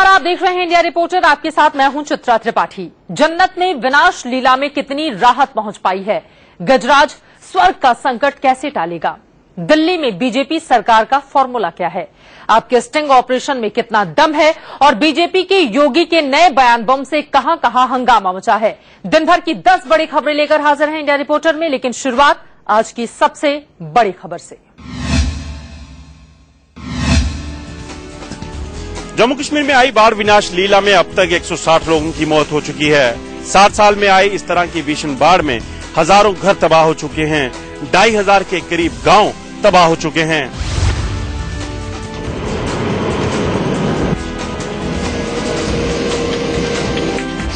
नमस्कार, आप देख रहे हैं इंडिया रिपोर्टर। आपके साथ मैं हूं चित्रा त्रिपाठी। जन्नत में विनाश लीला में कितनी राहत पहुंच पाई है? गजराज स्वर्ग का संकट कैसे टालेगा? दिल्ली में बीजेपी सरकार का फॉर्मूला क्या है? आपके स्टिंग ऑपरेशन में कितना दम है? और बीजेपी के योगी के नए बयान बम से कहां कहां हंगामा मचा है? दिन भर की 10 बड़ी खबरें लेकर हाजिर हैं इंडिया रिपोर्टर में, लेकिन शुरुआत आज की सबसे बड़ी खबर से। जम्मू कश्मीर में आई बाढ़ विनाश लीला में अब तक 160 लोगों की मौत हो चुकी है। 7 साल में आई इस तरह की भीषण बाढ़ में हजारों घर तबाह हो चुके हैं। 2500 के करीब गांव तबाह हो चुके हैं।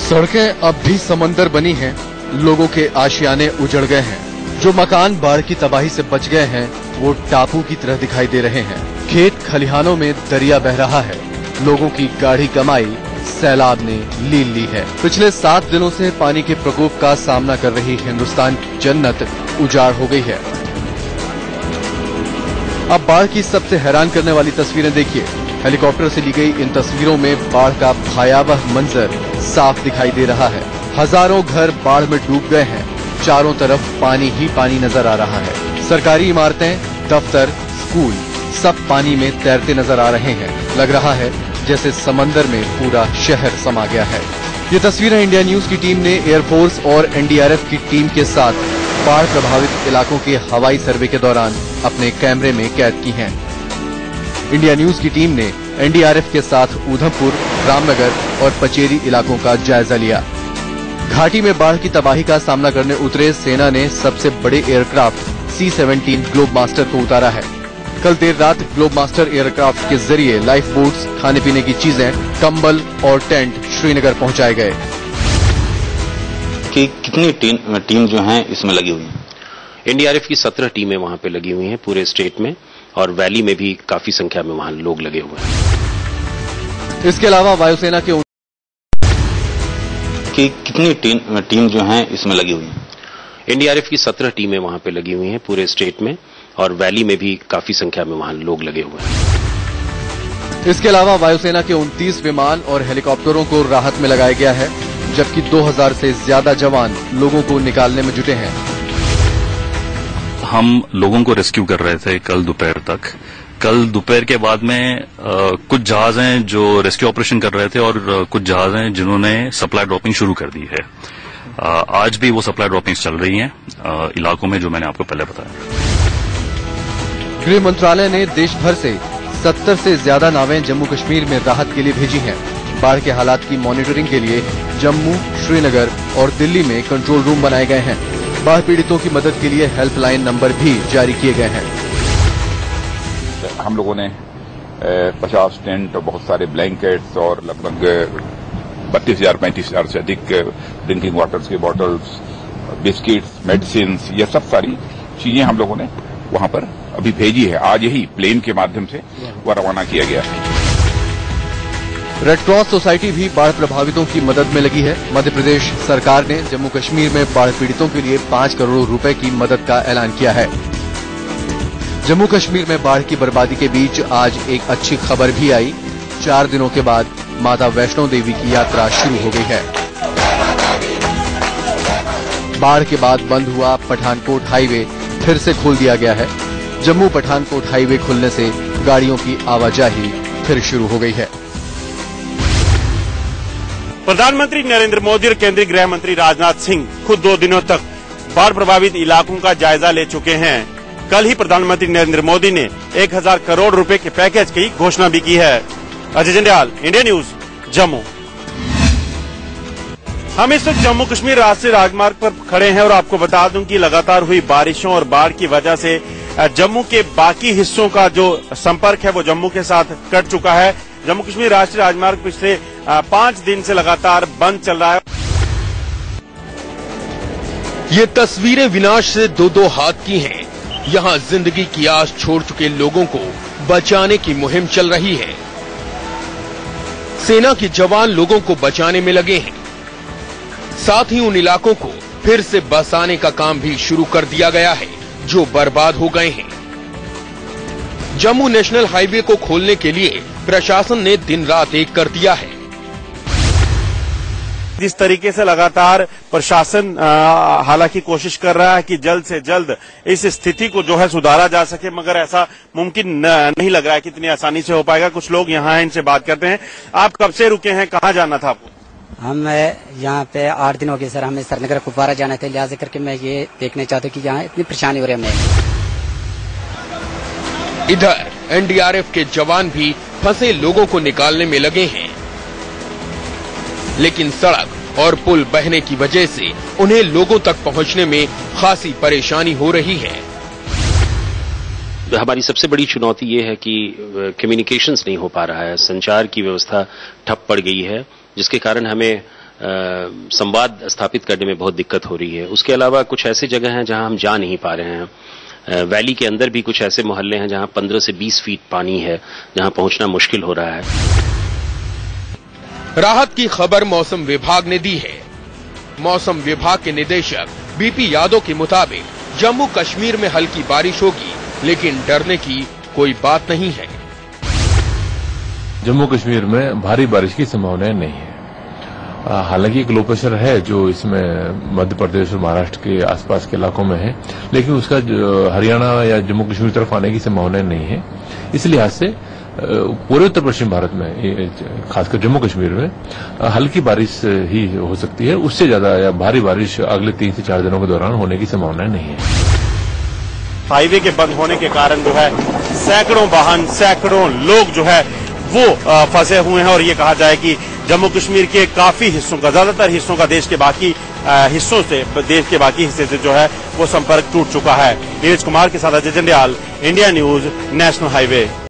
सड़कें अब भी समंदर बनी हैं, लोगों के आशियाने उजड़ गए हैं। जो मकान बाढ़ की तबाही से बच गए हैं वो टापू की तरह दिखाई दे रहे हैं। खेत खलिहानों में दरिया बह रहा है। लोगों की गाढ़ी कमाई सैलाब ने लील ली है। पिछले 7 दिनों से पानी के प्रकोप का सामना कर रही हिंदुस्तान की जन्नत उजाड़ हो गई है। अब बाढ़ की सबसे हैरान करने वाली तस्वीरें देखिए। हेलीकॉप्टर से ली गई इन तस्वीरों में बाढ़ का भयावह मंजर साफ दिखाई दे रहा है। हजारों घर बाढ़ में डूब गए हैं। चारों तरफ पानी ही पानी नजर आ रहा है। सरकारी इमारतें, दफ्तर, स्कूल सब पानी में तैरते नजर आ रहे हैं। लग रहा है जैसे समंदर में पूरा शहर समा गया है। ये तस्वीरें इंडिया न्यूज की टीम ने एयरफोर्स और एनडीआरएफ की टीम के साथ बाढ़ प्रभावित इलाकों के हवाई सर्वे के दौरान अपने कैमरे में कैद की हैं। इंडिया न्यूज की टीम ने एनडीआरएफ के साथ उधमपुर, रामनगर और पचेरी इलाकों का जायजा लिया। घाटी में बाढ़ की तबाही का सामना करने उतरे सेना ने सबसे बड़े एयरक्राफ्ट C-17 ग्लोब मास्टर को उतारा है। कल देर रात ग्लोब मास्टर एयरक्राफ्ट के जरिए लाइफ बोट्स, खाने पीने की चीजें, कंबल और टेंट श्रीनगर पहुंचाए गए। कि कितनी टीम जो हैं इसमें लगी हुई हैं? एनडीआरएफ की 17 टीमें वहां पे लगी हुई हैं पूरे स्टेट में, और वैली में भी काफी संख्या में वहां लोग लगे हुए हैं। इसके अलावा वायुसेना के कि कितनी टीम जो हैं इसमें लगी हुई हैं? एनडीआरएफ की 17 टीमें वहां पे लगी हुई हैं पूरे स्टेट में, और वैली में भी काफी संख्या में वहां लोग लगे हुए हैं। इसके अलावा वायुसेना के 29 विमान और हेलीकॉप्टरों को राहत में लगाया गया है, जबकि 2000 से ज्यादा जवान लोगों को निकालने में जुटे हैं। हम लोगों को रेस्क्यू कर रहे थे कल दोपहर तक। कल दोपहर के बाद में कुछ जहाज हैं जो रेस्क्यू ऑपरेशन कर रहे थे, और कुछ जहाज हैं जिन्होंने सप्लाई ड्रॉपिंग शुरू कर दी है। आज भी वो सप्लाई ड्रॉपिंग चल रही हैं इलाकों में, जो मैंने आपको पहले बताया। गृह मंत्रालय ने देश भर से 70 से ज्यादा नावें जम्मू कश्मीर में राहत के लिए भेजी हैं। बाढ़ के हालात की मॉनिटरिंग के लिए जम्मू, श्रीनगर और दिल्ली में कंट्रोल रूम बनाए गए हैं। बाढ़ पीड़ितों की मदद के लिए हेल्पलाइन नंबर भी जारी किए गए हैं। हम लोगों ने 50 टेंट और बहुत सारे ब्लैंकेट्स और लगभग 32,000-35,000 से अधिक ड्रिंकिंग वाटर्स के बॉटल्स, बिस्किट्स, मेडिसिन, ये सब सारी चीजें हम लोगों ने वहां पर अभी भेजी है। आज यही प्लेन के माध्यम से वह रवाना किया गया है। रेड क्रॉस सोसाइटी भी बाढ़ प्रभावितों की मदद में लगी है। मध्य प्रदेश सरकार ने जम्मू कश्मीर में बाढ़ पीड़ितों के लिए 5 करोड़ रुपए की मदद का ऐलान किया है। जम्मू कश्मीर में बाढ़ की बर्बादी के बीच आज एक अच्छी खबर भी आई। 4 दिनों के बाद माता वैष्णो देवी की यात्रा शुरू हो गई है। बाढ़ के बाद बंद हुआ पठानकोट हाईवे फिर से खोल दिया गया है। जम्मू पठानकोट हाईवे खुलने से गाड़ियों की आवाजाही फिर शुरू हो गई है। प्रधानमंत्री नरेंद्र मोदी और केंद्रीय गृह मंत्री राजनाथ सिंह खुद 2 दिनों तक बाढ़ प्रभावित इलाकों का जायजा ले चुके हैं। कल ही प्रधानमंत्री नरेंद्र मोदी ने 1000 करोड़ रुपए के पैकेज की घोषणा भी की है। Ajay Jandial, India news, Jammu. हम इस वक्त जम्मू कश्मीर राष्ट्रीय राजमार्ग पर खड़े हैं और आपको बता दूं कि लगातार हुई बारिशों और बाढ़ की वजह से जम्मू के बाकी हिस्सों का जो संपर्क है वो जम्मू के साथ कट चुका है। जम्मू कश्मीर राष्ट्रीय राजमार्ग पिछले 5 दिन से लगातार बंद चल रहा है। ये तस्वीरें विनाश से 2-2 हाथ की हैं। यहाँ जिंदगी की आस छोड़ चुके लोगों को बचाने की मुहिम चल रही है। सेना के जवान लोगों को बचाने में लगे हैं। साथ ही उन इलाकों को फिर से बसाने का काम भी शुरू कर दिया गया है जो बर्बाद हो गए हैं। जम्मू नेशनल हाईवे को खोलने के लिए प्रशासन ने दिन रात एक कर दिया है। जिस तरीके से लगातार प्रशासन हालांकि कोशिश कर रहा है कि जल्द से जल्द इस स्थिति को जो है सुधारा जा सके, मगर ऐसा मुमकिन नहीं लग रहा है कि इतनी आसानी से हो पाएगा। कुछ लोग यहाँ हैं, इनसे बात करते हैं। आप कब से रुके हैं, कहाँ जाना था आपको? हम यहाँ पे 8 दिन हो गए सर, हमें श्रीनगर कुपवारा जाना था, लिहाजा करके मैं ये देखने चाहता हूँ कि यहाँ इतनी परेशानी हो रही है हमें। इधर एनडीआरएफ के जवान भी फंसे लोगों को निकालने में लगे हैं, लेकिन सड़क और पुल बहने की वजह से उन्हें लोगों तक पहुंचने में खासी परेशानी हो रही है। हमारी सबसे बड़ी चुनौती ये है कि कम्युनिकेशंस नहीं हो पा रहा है, संचार की व्यवस्था ठप पड़ गई है, जिसके कारण हमें संवाद स्थापित करने में बहुत दिक्कत हो रही है। उसके अलावा कुछ ऐसे जगह हैं जहां हम जा नहीं पा रहे हैं। वैली के अंदर भी कुछ ऐसे मोहल्ले हैं जहां 15 से 20 फीट पानी है, जहां पहुंचना मुश्किल हो रहा है। राहत की खबर मौसम विभाग ने दी है। मौसम विभाग के निदेशक बीपी यादव के मुताबिक जम्मू कश्मीर में हल्की बारिश होगी, लेकिन डरने की कोई बात नहीं है। जम्मू कश्मीर में भारी बारिश की संभावना नहीं है। हालांकि एक लो प्रेशर है जो इसमें मध्य प्रदेश और महाराष्ट्र के आसपास के इलाकों में है, लेकिन उसका हरियाणा या जम्मू कश्मीर तरफ आने की संभावना नहीं है। इस लिहाज से पूरे उत्तर पश्चिम भारत में, खासकर जम्मू कश्मीर में हल्की बारिश ही हो सकती है। उससे ज्यादा या भारी बारिश अगले 3 से 4 दिनों के दौरान होने की संभावना नहीं है। हाईवे के बंद होने के कारण जो है सैकड़ों वाहन, सैकड़ों लोग जो है वो फंसे हुए हैं, और ये कहा जाए कि जम्मू कश्मीर के काफी हिस्सों का, ज्यादातर हिस्सों का देश के बाकी हिस्से से जो है वो संपर्क टूट चुका है। नीरज कुमार के साथ Ajay Jandial, India news, national highway.